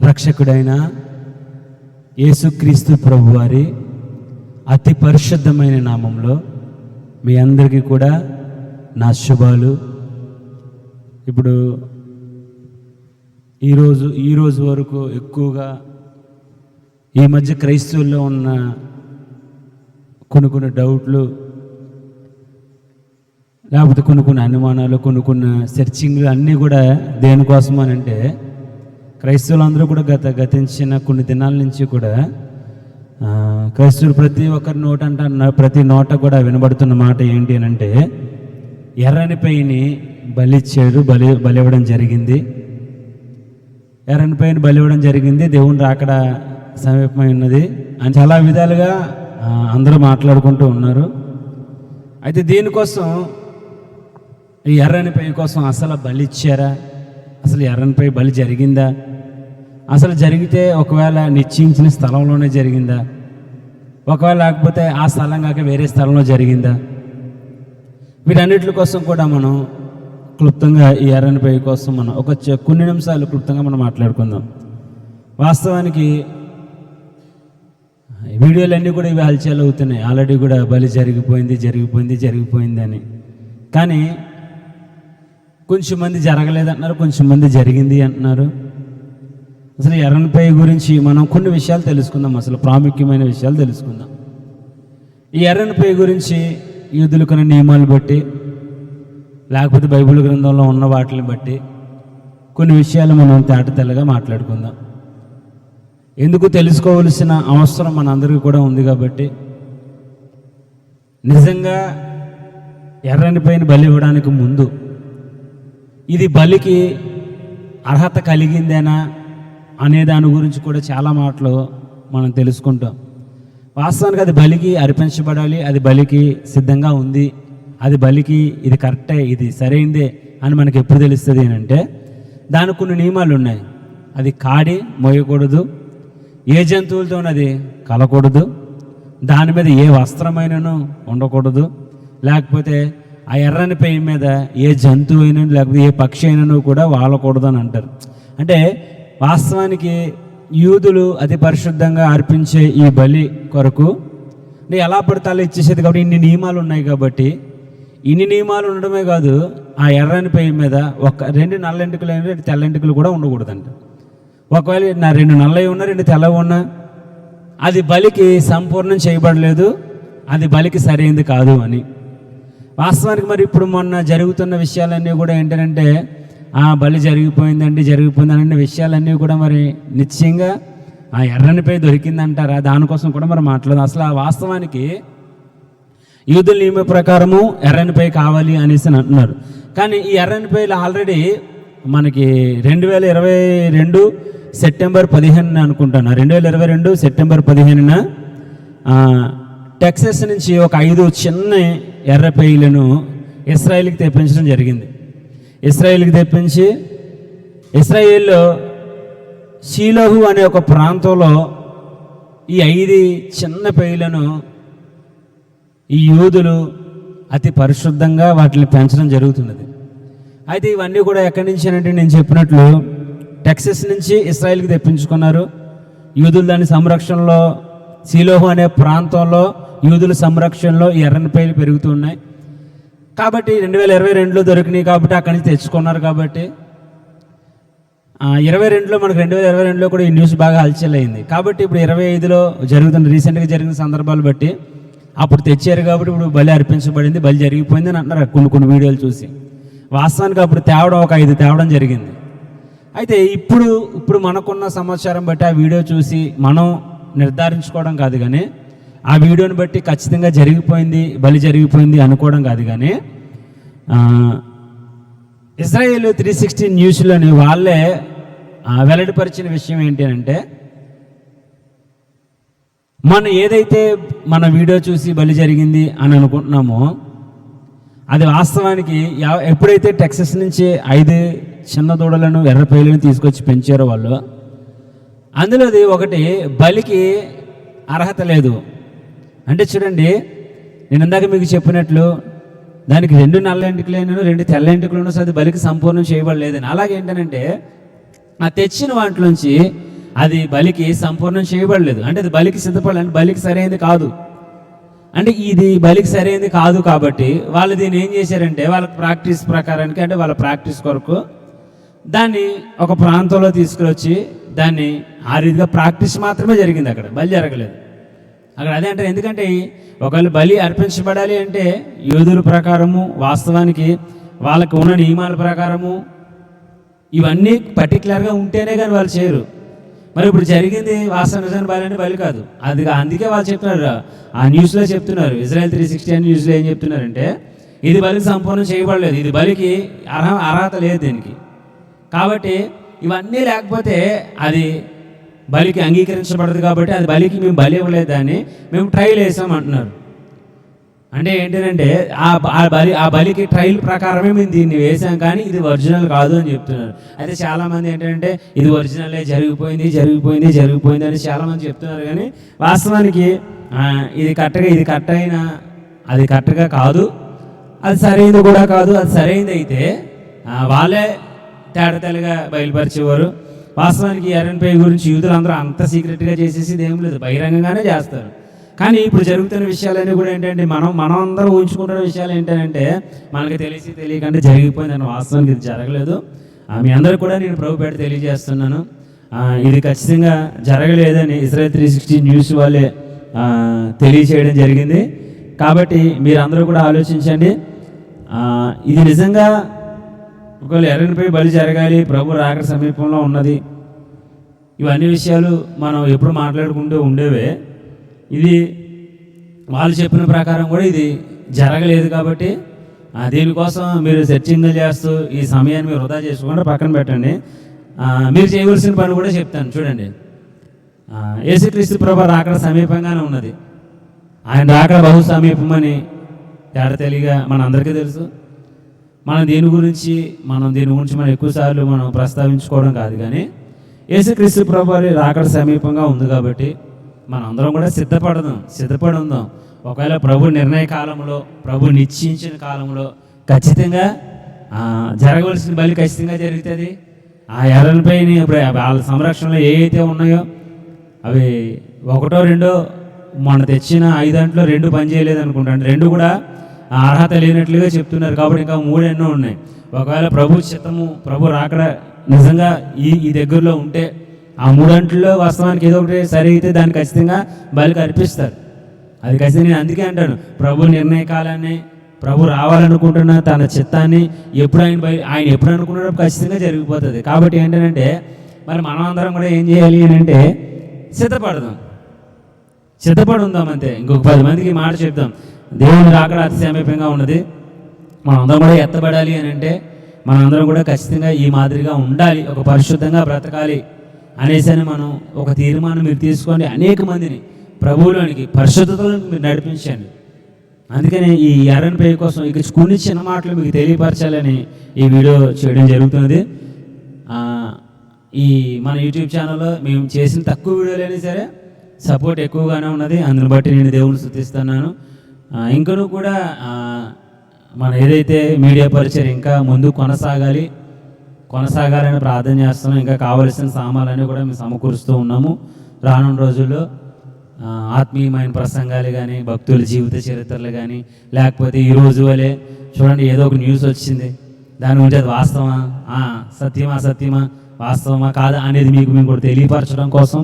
రక్షకుడైన యేసుక్రీస్తు ప్రభువారి అతి పరిశుద్ధమైన నామంలో మీ అందరికీ కూడా నా శుభాలు. ఇప్పుడు ఈరోజు వరకు ఎక్కువగా ఈ మధ్య క్రైస్తవుల్లో ఉన్న కొన్ని డౌట్లు, లేకపోతే కొన్ని అనుమానాలు, కొన్ని సెర్చింగ్లు అన్నీ కూడా దేనికోసం అని అంటే, క్రైస్తవులందరూ కూడా గతించిన కొన్ని దినాల నుంచి కూడా క్రైస్తవులు ప్రతి ఒక్కరి నోట ప్రతి నోట కూడా వినబడుతున్న మాట ఏంటి అని అంటే, ఎర్రని పైని బలిచ్చాడు, బలివ్వడం జరిగింది, ఎర్రని పైన బలివ్వడం జరిగింది, దేవుని రాకడ సమీపమై ఉన్నది అని చాలా విధాలుగా అందరూ మాట్లాడుకుంటూ ఉన్నారు. అయితే దీనికోసం, ఈ ఎర్రని పై కోసం అసలు బలి ఇచ్చారా, అసలు ఎర్రనిపై బలి జరిగిందా, అసలు జరిగితే ఒకవేళ నిశ్చయించిన స్థలంలోనే జరిగిందా, ఒకవేళ లేకపోతే ఆ స్థలం కాక వేరే స్థలంలో జరిగిందా, వీటన్నిటి కోసం కూడా మనం క్లుప్తంగా ఈ ఎర్రనిపై కోసం మనం కొన్ని నిమిషాలు క్లుప్తంగా మనం మాట్లాడుకుందాం. వాస్తవానికి వీడియోలన్నీ కూడా ఇవి హల్చల్ అవుతున్నాయి, ఆల్రెడీ కూడా బలి జరిగిపోయింది అని. కానీ కొంచెం మంది జరగలేదు అంటున్నారు, కొంచెం మంది జరిగింది అంటున్నారు. అసలు ఎర్రనిపై గురించి మనం కొన్ని విషయాలు తెలుసుకుందాం, అసలు ప్రాముఖ్యమైన విషయాలు తెలుసుకుందాం. ఈ ఎర్రనిపై గురించి యూదులు కొన్ని నియమాలు బట్టి, లేకపోతే బైబిల్ గ్రంథంలో ఉన్న వాటిని బట్టి కొన్ని విషయాలు మనం తేటతెల్లగా మాట్లాడుకుందాం. ఎందుకు తెలుసుకోవలసిన అవసరం మనందరికీ కూడా ఉంది కాబట్టి, నిజంగా ఎర్రనిపైన బలి ఇవ్వడానికి ముందు ఇది బలికి అర్హత కలిగిందేనా అనే దాని గురించి కూడా చాలా మాటలు మనం తెలుసుకుంటాం. వాస్తవానికి అది బలికి అర్పించబడాలి, అది బలికి సిద్ధంగా ఉంది, అది బలికి ఇది కరెక్టే, ఇది సరైందే అని మనకి ఎప్పుడు తెలుస్తుంది అని అంటే, దానికి కొన్ని నియమాలు ఉన్నాయి. అది కాడి మోయకూడదు, ఏ జంతువులతో అది కలకూడదు, దాని మీద ఏ వస్త్రమైనను ఉండకూడదు, లేకపోతే ఆ ఎర్రని పై మీద ఏ జంతువు అయినా లేకపోతే ఏ పక్షి అయినను కూడా వాలకూడదు అని అంటారు. అంటే వాస్తవానికి యూదులు అతి పరిశుద్ధంగా అర్పించే ఈ బలి కొరకు ఎలా పడితే అలా ఇచ్చేసేది కాబట్టి ఇన్ని నియమాలు ఉన్నాయి. కాబట్టి ఇన్ని నియమాలు ఉండడమే కాదు, ఆ ఎర్రని పై మీద రెండు నల్లెంటుకలు అయినా 2 తెల్లెంటుకలు కూడా ఉండకూడదంట. ఒకవేళ 2 నల్లవి ఉన్నా 2 తెల్లవి ఉన్నా అది బలికి సంపూర్ణం చేయబడలేదు, అది బలికి సరైనది కాదు అని. వాస్తవానికి మరి ఇప్పుడు మొన్న జరుగుతున్న విషయాలన్నీ కూడా ఏంటంటే, బలి జరిగిపోయిందండి అనే విషయాలన్నీ కూడా మరి నిశ్చయంగా ఆ ఎర్రనిపై దొరికిందంటారా, దానికోసం కూడా మరి మాట్లాడదాం. అసలు ఆ వాస్తవానికి యూదుల నియమ ప్రకారము ఎర్రనిపై కావాలి అనేసి అంటున్నారు. కానీ ఈ ఎర్రనిపైలు ఆల్రెడీ మనకి 2022 సెప్టెంబర్ 15 అనుకుంటాను, 2022 సెప్టెంబర్ 15న టెక్సస్ నుంచి ఒక 5 చిన్న ఎర్రపైలను ఇస్రాయేల్కి తెప్పించడం జరిగింది. ఇస్రాయేల్కి తెప్పించి ఇస్రాయేల్లో షీలోహు అనే ఒక ప్రాంతంలో ఈ 5 చిన్న పైలను ఈ యూదులు అతి పరిశుద్ధంగా వాటిని పెంచడం జరుగుతున్నది. అయితే ఇవన్నీ కూడా ఎక్కడి నుంచి అంటే, నేను చెప్పినట్లు టెక్సస్ నుంచి ఇస్రాయేల్కి తెప్పించుకున్నారు. యూదులు దాని సంరక్షణలో, షీలోహు అనే ప్రాంతంలో యూదుల సంరక్షణలో ఈ ఎర్రనిపైలు పెరుగుతూ ఉన్నాయి. కాబట్టి 2022లో దొరికినాయి కాబట్టి అక్కడి నుంచి తెచ్చుకున్నారు. కాబట్టి 22లో మనకు 2022లో కూడా ఈ న్యూస్ బాగా హల్చల్ అయింది. కాబట్టి ఇప్పుడు 25లో జరుగుతున్న రీసెంట్గా జరిగిన సందర్భాలు బట్టి అప్పుడు తెచ్చారు కాబట్టి ఇప్పుడు బలి అర్పించబడింది, బలి జరిగిపోయింది అని అంటున్నారు కొన్ని వీడియోలు చూసి. వాస్తవానికి అప్పుడు ఒక 5 తేవడం జరిగింది. అయితే ఇప్పుడు మనకున్న సమాచారం బట్టి ఆ వీడియో చూసి మనం నిర్ధారించుకోవడం కాదు, కానీ ఆ వీడియోని బట్టి ఖచ్చితంగా బలి జరిగిపోయింది అనుకోవడం కాదు. కానీ ఇజ్రాయేల్ 360 న్యూస్లోని వాళ్ళే వెల్లడిపరిచిన విషయం ఏంటి అంటే, మనం ఏదైతే మన వీడియో చూసి బలి జరిగింది అని అనుకుంటున్నామో అది వాస్తవానికి ఎప్పుడైతే టెక్సస్ నుంచి 5 చిన్న దూడలను ఎర్రపైలను తీసుకొచ్చి పెంచారో వాళ్ళు, అందులోది ఒకటి బలికి అర్హత లేదు. అంటే చూడండి, నేను ఇందాక మీకు చెప్పినట్లు దానికి 2 నల్ల ఎంటుకలైన 2 తెల్ల ఎంటుకలు అది బలికి సంపూర్ణం చేయబడలేదని. అలాగే ఏంటంటే ఆ తెచ్చిన వాటిలోంచి అది బలికి సంపూర్ణం చేయబడలేదు. అంటే అది బలికి సిద్ధపడలేదు, అంటే బలికి సరైనది కాదు. అంటే ఇది బలికి సరైనది కాదు కాబట్టి వాళ్ళు దీన్ని ఏం చేశారంటే వాళ్ళ ప్రాక్టీస్ ప్రకారానికి, అంటే వాళ్ళ ప్రాక్టీస్ కొరకు దాన్ని ఒక ప్రాంతంలో తీసుకువచ్చి దాన్ని ఆ రీతిగా ప్రాక్టీస్ మాత్రమే జరిగింది, అక్కడ బలి జరగలేదు. అక్కడ అదే అంటారు, ఎందుకంటే ఒకవేళ బలి అర్పించబడాలి అంటే యూదుల ప్రకారము వాస్తవానికి వాళ్ళకు ఉన్న నియమాల ప్రకారము ఇవన్నీ పర్టికులర్గా ఉంటేనే కానీ వాళ్ళు చేయరు. మరి ఇప్పుడు జరిగింది వాస్తవ బలి అంటే బలి కాదు. అది అందుకే వాళ్ళు చెప్తున్నారు, ఆ న్యూస్లో చెప్తున్నారు, ఇజ్రాయెల్ 360 అని న్యూస్లో ఏం చెప్తున్నారంటే ఇది బలికి సంపూర్ణం చేయబడలేదు, ఇది బలికి అర్హత లేదు దీనికి. కాబట్టి ఇవన్నీ లేకపోతే అది బలికి అంగీకరించబడదు. కాబట్టి అది బలికి మేము బలి ఇవ్వలేదు, దాన్ని మేము ట్రయల్ వేసాం అంటున్నారు. అంటే ఏంటంటే ఆ బలికి ట్రయల్ ప్రకారమే మేము దీన్ని వేసాం, కానీ ఇది ఒరిజినల్ కాదు అని చెప్తున్నారు. అయితే చాలామంది ఏంటంటే ఇది ఒరిజినలే, జరిగిపోయింది అని చాలామంది చెప్తున్నారు. కానీ వాస్తవానికి ఇది కరెక్ట్గా కాదు, అది సరైనది కూడా కాదు. అది సరైనది అయితే వాళ్ళే తేడతెల్లగా బయలుపరిచేవారు. వాస్తవానికి ఎర్రన్పై గురించి యూదులందరూ అంత సీక్రెట్గా చేసేసి ఏం లేదు, బహిరంగంగానే చేస్తారు. కానీ ఇప్పుడు జరుగుతున్న విషయాలన్నీ కూడా ఏంటంటే మనం అందరం ఊహించుకుంటున్న విషయాలు ఏంటంటే మనకి తెలియకంటే జరిగిపోయిందని. వాస్తవానికి ఇది జరగలేదు. మీ అందరూ కూడా నేను ప్రభుపేట తెలియజేస్తున్నాను, ఇది ఖచ్చితంగా జరగలేదని ఇజ్రాయెల్ 360 న్యూస్ వాళ్ళే తెలియచేయడం జరిగింది. కాబట్టి మీరందరూ కూడా ఆలోచించండి, ఇది నిజంగా ఒకవేళ ఎర్రనిపై బలి జరగాలి, ప్రభు రాకడ సమీపంలో ఉన్నది, ఇవన్నీ విషయాలు మనం ఎప్పుడు మాట్లాడుకుంటూ ఉండేవే. ఇది వాళ్ళు చెప్పిన ప్రకారం కూడా ఇది జరగలేదు. కాబట్టి దీనికోసం మీరు సెర్చింగ్లు చేస్తూ ఈ సమయాన్ని మీరు వృధా చేసుకోకుండా పక్కన పెట్టండి. మీరు చేయవలసిన పని కూడా చెప్తాను, చూడండి. యేసుక్రీస్తు ప్రభు రాకడ సమీపంగానే ఉన్నది. ఆయన రాకడ బహు సమీపమని తేడతెలిగా మన అందరికీ తెలుసు. దీని గురించి మనం ఎక్కువసార్లు మనం ప్రస్తావించుకోవడం కాదు, కానీ యేసుక్రీస్తు ప్రభు రాకడ సమీపంగా ఉంది. కాబట్టి మనం అందరం కూడా సిద్ధపడి ఉందాం. ఒకవేళ ప్రభు నిర్ణయ కాలంలో, ప్రభు నిశ్చయించిన కాలంలో ఖచ్చితంగా జరగవలసిన బలి ఖచ్చితంగా జరుగుతుంది. ఆ ఎర్రలపై వాళ్ళ సంరక్షణలో ఏవైతే ఉన్నాయో అవి 1, 2 మొన్న తెచ్చిన 5 2 పని చేయలేదు అనుకుంటాను. 2 కూడా అర్హత లేనట్లుగా చెప్తున్నారు. కాబట్టి ఇంకా 3 ఎన్నో ఉన్నాయి. ఒకవేళ ప్రభు చిత్తము, ప్రభు రాకడ నిజంగా ఈ దగ్గరలో ఉంటే ఆ 3 వాస్తవానికి ఏదో ఒకటి సరి అయితే దాన్ని ఖచ్చితంగా బలికి అర్పిస్తారు. అది ఖచ్చితంగా నేను అందుకే అంటాను, ప్రభు నిర్ణయ కాలాన్ని, ప్రభు రావాలనుకుంటున్న తన చిత్తాన్ని ఎప్పుడు ఆయన ఎప్పుడు అనుకున్నప్పుడు ఖచ్చితంగా జరిగిపోతుంది. కాబట్టి ఏంటంటే మరి మనం అందరం కూడా ఏం చేయాలి అని అంటే సిద్ధపడి ఉందాం అంతే. ఇంకొక 10 మందికి మాట చెప్తాం, దేవుని రాకడ అతి సమీపంగా ఉన్నది, మనం అందరం కూడా ఎత్తబడాలి అని అంటే మనందరం కూడా ఖచ్చితంగా ఈ మాదిరిగా ఉండాలి, ఒక పరిశుద్ధంగా బ్రతకాలి అనేసి మనం ఒక తీర్మానం మీరు తీసుకోండి. అనేక మందిని ప్రభువులోనికి, పరిశుద్ధతలోనికి మీరు నడిపించండి. అందుకని ఈ ఎర్రనిపై కోసం ఇక కొన్ని చిన్న మాటలు మీకు తెలియపరచాలని ఈ వీడియో చేయడం జరుగుతున్నది. ఈ మన యూట్యూబ్ ఛానల్లో మేము చేసిన తక్కువ వీడియోలైనా సరే సపోర్ట్ ఎక్కువగానే ఉన్నది. అందుని బట్టి నేను దేవుని స్తుతిస్తున్నాను. ఇంకనూ కూడా మన ఏదైతే మీడియా పరిచయం ఇంకా ముందు కొనసాగాలని ప్రార్థన చేస్తున్నాం. ఇంకా కావలసిన సామాన్లన్నీ కూడా మేము సమకూరుస్తూ ఉన్నాము. రానున్న రోజుల్లో ఆత్మీయమైన ప్రసంగాలు కానీ, భక్తుల జీవిత చరిత్రలు కానీ, లేకపోతే ఈ రోజు వలే చూడండి ఏదో ఒక న్యూస్ వచ్చింది, దాని గురించి అది వాస్తవమా, సత్యమా, వాస్తవమా కాదా అనేది మేము కూడా తెలియపరచడం కోసం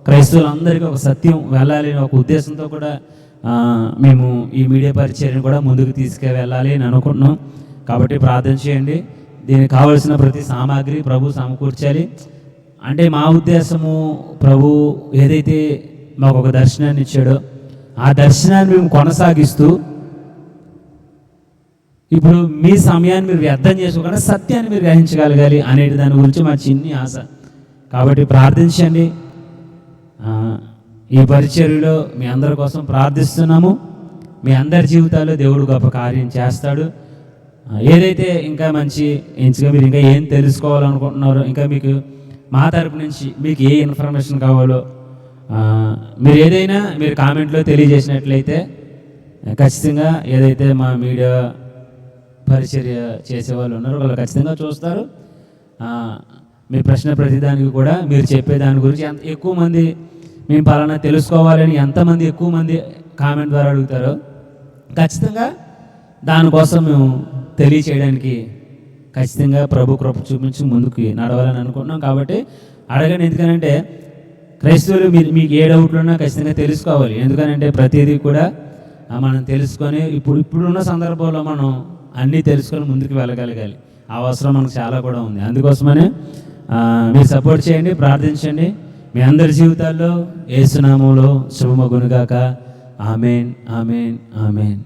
క్రైస్తవులందరికీ ఒక సత్యం వెళ్ళాలి అనే ఒక ఉద్దేశంతో కూడా మేము ఈ మీడియా పరిచర్యను కూడా ముందుకు తీసుకువెళ్ళాలి అని అనుకుంటున్నాం. కాబట్టి ప్రార్థన చేయండి. దీనికి కావలసిన ప్రతి సామాగ్రి ప్రభు సమకూర్చాలి. అంటే మా ఉద్దేశము, ప్రభు ఏదైతే మాకు ఒక దర్శనాన్ని ఇచ్చాడో ఆ దర్శనాన్ని మేము కొనసాగిస్తూ ఇప్పుడు మీ సమయాన్ని మీరు వ్యర్థం చేసుకోకుండా సత్యాన్ని మీరు గ్రహించగలగాలి అనేది దాని గురించి మా చిన్ని ఆశ. కాబట్టి ప్రార్థించండి. ఈ పరిచర్యలో మీ అందరి కోసం ప్రార్థిస్తున్నాము. మీ అందరి జీవితాల్లో దేవుడు గొప్ప కార్యం చేస్తాడు. ఏదైతే ఇంకా మీరు ఇంకా ఏం తెలుసుకోవాలనుకుంటున్నారో, ఇంకా మీకు మా తరపు నుంచి మీకు ఏ ఇన్ఫర్మేషన్ కావాలో మీరు ఏదైనా మీరు కామెంట్లో తెలియజేసినట్లయితే ఖచ్చితంగా ఏదైతే మా మీడియా పరిచర్య చేసేవాళ్ళు ఉన్నారో వాళ్ళు ఖచ్చితంగా చూస్తారు. మీ ప్రశ్న ప్రతిదానికి కూడా మీరు చెప్పే దాని గురించి ఎంత ఎక్కువ మంది మేము పలానా తెలుసుకోవాలని ఎంతమంది ఎక్కువ మంది కామెంట్ ద్వారా అడుగుతారో ఖచ్చితంగా దానికోసం మేము తెలియచేయడానికి ఖచ్చితంగా ప్రభు కృప చూపించి ముందుకు నడవాలని అనుకుంటున్నాం. కాబట్టి అడగండి. ఎందుకనంటే క్రైస్తవులు మీకు ఏ డౌట్లు ఉన్నా ఖచ్చితంగా తెలుసుకోవాలి. ఎందుకనంటే ప్రతిదీ కూడా మనం తెలుసుకొని ఇప్పుడున్న సందర్భంలో మనం అన్నీ తెలుసుకొని ముందుకు వెళ్ళగలగాలి. ఆ అవసరం మనకు చాలా కూడా ఉంది. అందుకోసమనే మీరు సపోర్ట్ చేయండి, ప్రార్థించండి. మీ అందరి జీవితాల్లో యేసు నామములో శుభమగునుగాక. ఆమేన్, ఆమేన్, ఆమేన్.